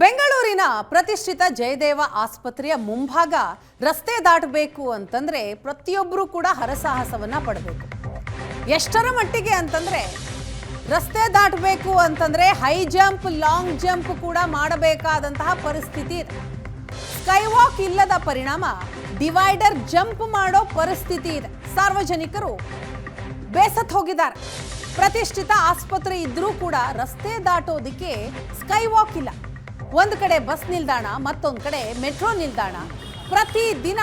ಬೆಂಗಳೂರಿನ ಪ್ರತಿಷ್ಠಿತ ಜಯದೇವ ಆಸ್ಪತ್ರೆಯ ಮುಂಭಾಗ ರಸ್ತೆ ದಾಟಬೇಕು ಅಂತಂದ್ರೆ ಪ್ರತಿಯೊಬ್ಬರು ಕೂಡ ಹರಸಾಹಸವನ್ನ ಪಡಬೇಕು. ಎಷ್ಟರ ಮಟ್ಟಿಗೆ ಅಂತಂದ್ರೆ ರಸ್ತೆ ದಾಟಬೇಕು ಅಂತಂದ್ರೆ ಹೈ ಜಂಪ್ ಲಾಂಗ್ ಜಂಪ್ ಕೂಡ ಮಾಡಬೇಕಾದಂತಹ ಪರಿಸ್ಥಿತಿ ಇದೆ. ಸ್ಕೈ ವಾಕ್ ಇಲ್ಲದ ಪರಿಣಾಮ ಡಿವೈಡರ್ ಜಂಪ್ ಮಾಡೋ ಪರಿಸ್ಥಿತಿ ಇದೆ. ಸಾರ್ವಜನಿಕರು ಬೇಸತ್ತು ಹೋಗಿದ್ದಾರೆ. ಪ್ರತಿಷ್ಠಿತ ಆಸ್ಪತ್ರೆ ಇದ್ರೂ ಕೂಡ ರಸ್ತೆ ದಾಟೋದಕ್ಕೆ ಸ್ಕೈ ವಾಕ್ ಇಲ್ಲ. ಒಂದು ಕಡೆ ಬಸ್ ನಿಲ್ದಾಣ, ಮತ್ತೊಂದು ಕಡೆ ಮೆಟ್ರೋ ನಿಲ್ದಾಣ. ಪ್ರತಿದಿನ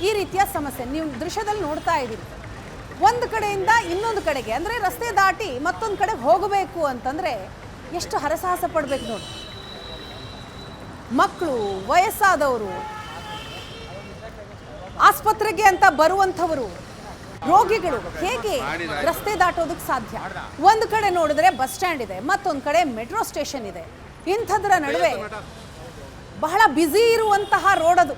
ಈ ರೀತಿಯ ಸಮಸ್ಯೆ ನೀವು ದೃಶ್ಯದಲ್ಲಿ ನೋಡ್ತಾ ಇದ್ದೀರಿ. ಒಂದು ಕಡೆಯಿಂದ ಇನ್ನೊಂದು ಕಡೆಗೆ ಅಂದರೆ ರಸ್ತೆ ದಾಟಿ ಮತ್ತೊಂದು ಕಡೆ ಹೋಗಬೇಕು ಅಂತಂದರೆ ಎಷ್ಟು ಹರಸಾಹಸ ಪಡಬೇಕು ನೋಡಿ. ಮಕ್ಕಳು, ವಯಸ್ಸಾದವರು, ಆಸ್ಪತ್ರೆಗೆ ಅಂತ ಬರುವಂಥವರು, ರೋಗಿಗಳು ಹೇಗೆ ರಸ್ತೆ ದಾಟೋದಕ್ಕೆ ಸಾಧ್ಯ? ಒಂದು ಕಡೆ ನೋಡಿದ್ರೆ ಬಸ್ ಸ್ಟ್ಯಾಂಡ್ ಇದೆ, ಮತ್ತೊಂದು ಕಡೆ ಮೆಟ್ರೋ ಸ್ಟೇಷನ್ ಇದೆ. ಇಂಥದ್ರ ನಡುವೆ ಬಹಳ ಬ್ಯುಸಿ ಇರುವಂತಹ ರೋಡ್ ಅದು.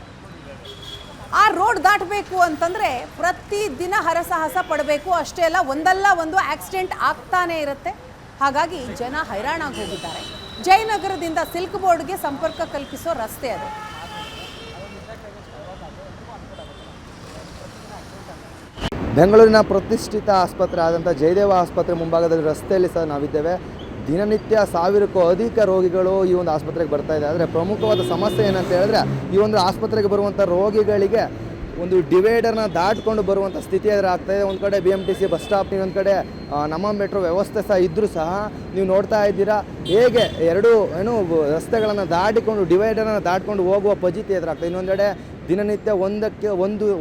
ಆ ರೋಡ್ ದಾಟಬೇಕು ಅಂತಂದ್ರೆ ಪ್ರತಿದಿನ ಹರಸಾಹಸ ಪಡಬೇಕು. ಅಷ್ಟೇ ಅಲ್ಲ, ಒಂದಲ್ಲ ಒಂದು ಆಕ್ಸಿಡೆಂಟ್ ಆಗ್ತಾನೆ ಇರುತ್ತೆ. ಹಾಗಾಗಿ ಜನ ಹೈರಾಣಾಗಿ ಹೋಗಿದ್ದಾರೆ. ಜಯನಗರದಿಂದ ಸಿಲ್ಕ್ ಬೋರ್ಡ್ಗೆ ಸಂಪರ್ಕ ಕಲ್ಪಿಸೋ ರಸ್ತೆ ಅದು. ಬೆಂಗಳೂರಿನ ಪ್ರತಿಷ್ಠಿತ ಆಸ್ಪತ್ರೆ ಆದಂಥ ಜಯದೇವ ಆಸ್ಪತ್ರೆ ಮುಂಭಾಗದ ರಸ್ತೆಯಲ್ಲಿ ಸಹ ನಾವಿದ್ದೇವೆ. ದಿನನಿತ್ಯ ಸಾವಿರಕ್ಕೂ ಅಧಿಕ ರೋಗಿಗಳು ಈ ಒಂದು ಆಸ್ಪತ್ರೆಗೆ ಬರ್ತಾ ಇದೆ. ಆದರೆ ಪ್ರಮುಖವಾದ ಸಮಸ್ಯೆ ಏನಂತ ಹೇಳಿದ್ರೆ, ಈ ಒಂದು ಆಸ್ಪತ್ರೆಗೆ ಬರುವಂಥ ರೋಗಿಗಳಿಗೆ ಒಂದು ಡಿವೈಡರ್ನ ದಾಟ್ಕೊಂಡು ಬರುವಂಥ ಸ್ಥಿತಿ ಎದುರಾಗ್ತಾಯಿದೆ. ಒಂದು ಕಡೆ BMTC ಬಸ್ ಸ್ಟಾಪ್, ಇನ್ನೊಂದು ಕಡೆ ನಮ್ಮ ಮೆಟ್ರೋ ವ್ಯವಸ್ಥೆ ಸಹ ಇದ್ದರೂ ಸಹ ನೀವು ನೋಡ್ತಾ ಇದ್ದೀರಾ ಹೇಗೆ ಎರಡು ರಸ್ತೆಗಳನ್ನು ದಾಟಿಕೊಂಡು ಡಿವೈಡರ್ನ ದಾಟ್ಕೊಂಡು ಹೋಗುವ ಫಜಿತಿ ಎದುರಾಗ್ತದೆ. ಇನ್ನೊಂದೆಡೆ ದಿನನಿತ್ಯ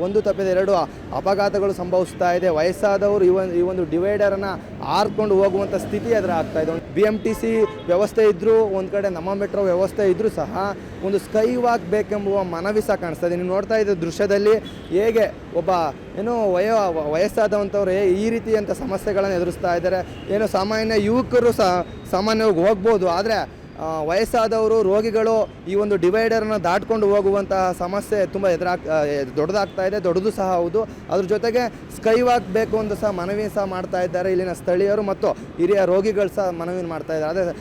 ಒಂದು ತಪ್ಪಿದ ಎರಡು ಅಪಘಾತಗಳು ಸಂಭವಿಸ್ತಾ ಇದೆ. ವಯಸ್ಸಾದವರು ಈ ಒಂದು ಡಿವೈಡರನ್ನು ಆರ್ಕೊಂಡು ಹೋಗುವಂಥ ಸ್ಥಿತಿ ಎದುರಾಗ್ತಾ ಇದೆ. BMTC ವ್ಯವಸ್ಥೆ ಇದ್ದರೂ, ಒಂದು ಕಡೆ ನಮ್ಮ ಮೆಟ್ರೋ ವ್ಯವಸ್ಥೆ ಇದ್ದರೂ ಸಹ ಒಂದು ಸ್ಕೈ ವಾಕ್ ಬೇಕೆಂಬುವ ಮನವಿ ಸಹ ಕಾಣಿಸ್ತಾ ಇದೆ. ನೀವು ನೋಡ್ತಾ ಇದ್ದ ದೃಶ್ಯದಲ್ಲಿ ಹೇಗೆ ಒಬ್ಬ ವಯಸ್ಸಾದಂಥವ್ರು ಈ ರೀತಿಯಂಥ ಸಮಸ್ಯೆಗಳನ್ನು ಎದುರಿಸ್ತಾ ಇದ್ದಾರೆ. ಸಾಮಾನ್ಯ ಯುವಕರು ಸಹ ಸಾಮಾನ್ಯವಾಗಿ ಹೋಗ್ಬೋದು, ಆದರೆ ವಯಸ್ಸಾದವರು, ರೋಗಿಗಳು ಈ ಒಂದು ಡಿವೈಡರನ್ನು ದಾಟ್ಕೊಂಡು ಹೋಗುವಂತಹ ಸಮಸ್ಯೆ ತುಂಬ ದೊಡ್ಡದಾಗ್ತಾ ಇದೆ. ದೊಡ್ಡದು ಸಹ ಹೌದು. ಅದ್ರ ಜೊತೆಗೆ ಸ್ಕೈ ವಾಕ್ ಬೇಕು ಅಂತ ಸಹ ಮನವಿ ಸಹ ಮಾಡ್ತಾ ಇದ್ದಾರೆ ಇಲ್ಲಿನ ಸ್ಥಳೀಯರು ಮತ್ತು ಹಿರಿಯ ರೋಗಿಗಳು ಸಹ ಮನವಿ ಮಾಡ್ತಾ ಇದ್ದಾರೆ. ಆದರೆ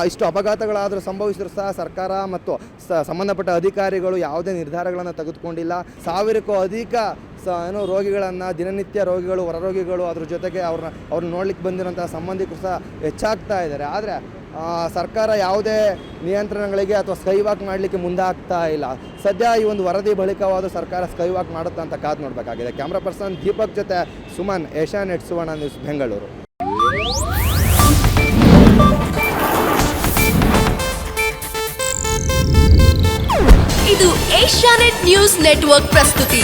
ಇಷ್ಟು ಅಪಘಾತಗಳಾದರೂ ಸಂಭವಿಸಿದ್ರು ಸಹ ಸರ್ಕಾರ ಮತ್ತು ಸಂಬಂಧಪಟ್ಟ ಅಧಿಕಾರಿಗಳು ಯಾವುದೇ ನಿರ್ಧಾರಗಳನ್ನು ತೆಗೆದುಕೊಂಡಿಲ್ಲ. ಸಾವಿರಕ್ಕೂ ಅಧಿಕ ರೋಗಿಗಳನ್ನು, ದಿನನಿತ್ಯ ರೋಗಿಗಳು, ಹೊರ ರೋಗಿಗಳು, ಅದ್ರ ಜೊತೆಗೆ ಅವ್ರನ್ನ ನೋಡ್ಲಿಕ್ಕೆ ಬಂದಿರೋಂಥ ಸಂಬಂಧಿಕರು ಸಹ ಹೆಚ್ಚಾಗ್ತಾ ಇದ್ದಾರೆ. ಆದರೆ ಸರ್ಕಾರ ಯಾವುದೇ ನಿಯಂತ್ರಣಗಳಿಗೆ ಅಥವಾ ಸ್ಕೈ ವಾಕ್ ಮಾಡಲಿಕ್ಕೆ ಮುಂದಾಗ್ತಾ ಇಲ್ಲ. ಸದ್ಯ ಈ ಒಂದು ವರದಿ ಬಳಿಕವಾದ ಸರ್ಕಾರ ಸ್ಕೈ ವಾಕ್ ಮಾಡುತ್ತಾ ಅಂತ ಕಾದು ನೋಡಬೇಕಾಗಿದೆ. ಕ್ಯಾಮ್ರಾ ಪರ್ಸನ್ ದೀಪಕ್ ಜೊತೆ ಸುಮನ್, ಏಷ್ಯಾನೆಟ್ ಸುವರ್ಣ ನ್ಯೂಸ್, ಬೆಂಗಳೂರು. ಇದು ಏಷ್ಯಾನೆಟ್ ನ್ಯೂಸ್ ನೆಟ್ವರ್ಕ್ ಪ್ರಸ್ತುತಿ.